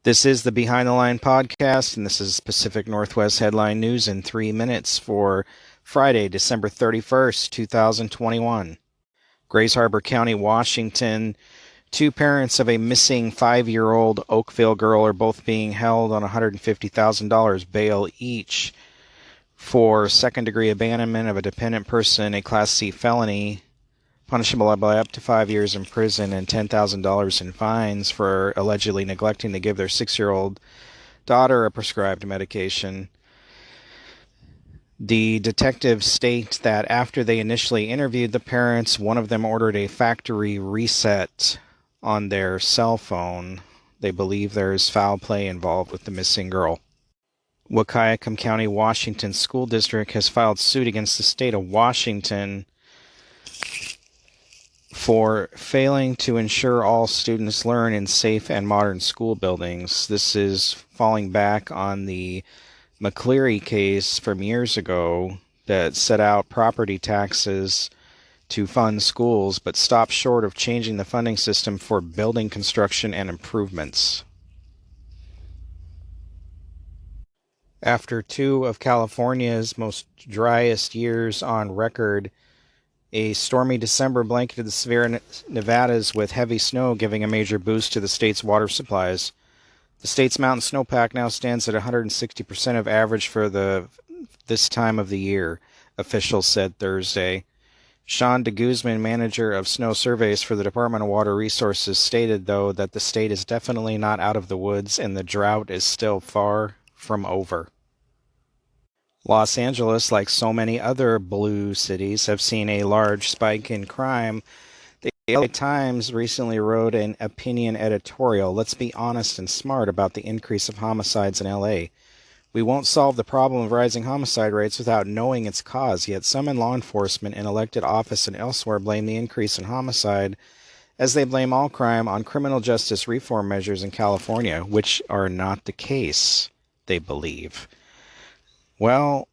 This is the Behind the Line podcast, and this is Pacific Northwest headline news in 3 minutes for Friday, December 31st, 2021. Grays Harbor County, Washington. Two parents of a missing 5-year-old Oakville girl are both being held on $150,000 bail each for second-degree abandonment of a dependent person, a Class C felony, punishable by up to 5 years in prison and $10,000 in fines for allegedly neglecting to give their 6-year-old daughter a prescribed medication. The detectives state that after they initially interviewed the parents, one of them ordered a factory reset on their cell phone. They believe there's foul play involved with the missing girl. Wahkiakum County, Washington School District has filed suit against the state of Washington for failing to ensure all students learn in safe and modern school buildings. This is falling back on the McCleary case from years ago that set out property taxes to fund schools, but stopped short of changing the funding system for building construction and improvements. After two of California's most driest years on record, a stormy December blanketed the severe Nevadas with heavy snow, giving a major boost to the state's water supplies. The state's mountain snowpack now stands at 160% of average for this time of the year, officials said Thursday. Sean de Guzman, manager of snow surveys for the Department of Water Resources, stated, though, that the state is definitely not out of the woods and the drought is still far from over. Los Angeles, like so many other blue cities, have seen a large spike in crime. The LA Times recently wrote an opinion editorial, "Let's be honest and smart about the increase of homicides in LA. We won't solve the problem of rising homicide rates without knowing its cause, yet some in law enforcement and elected office and elsewhere blame the increase in homicide as they blame all crime on criminal justice reform measures in California, which are not the case, they believe." Well,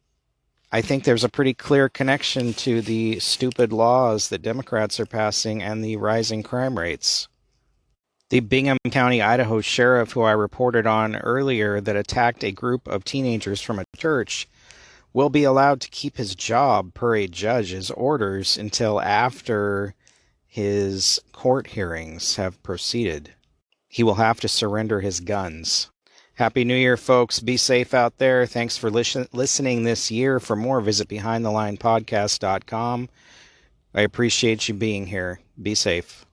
I think there's a pretty clear connection to the stupid laws that Democrats are passing and the rising crime rates. The Bingham County, Idaho Sheriff, who I reported on earlier, that attacked a group of teenagers from a church, will be allowed to keep his job per a judge's orders until after his court hearings have proceeded. He will have to surrender his guns. Happy New Year, folks. Be safe out there. Thanks for listening this year. For more, visit BehindTheLinePodcast.com. I appreciate you being here. Be safe.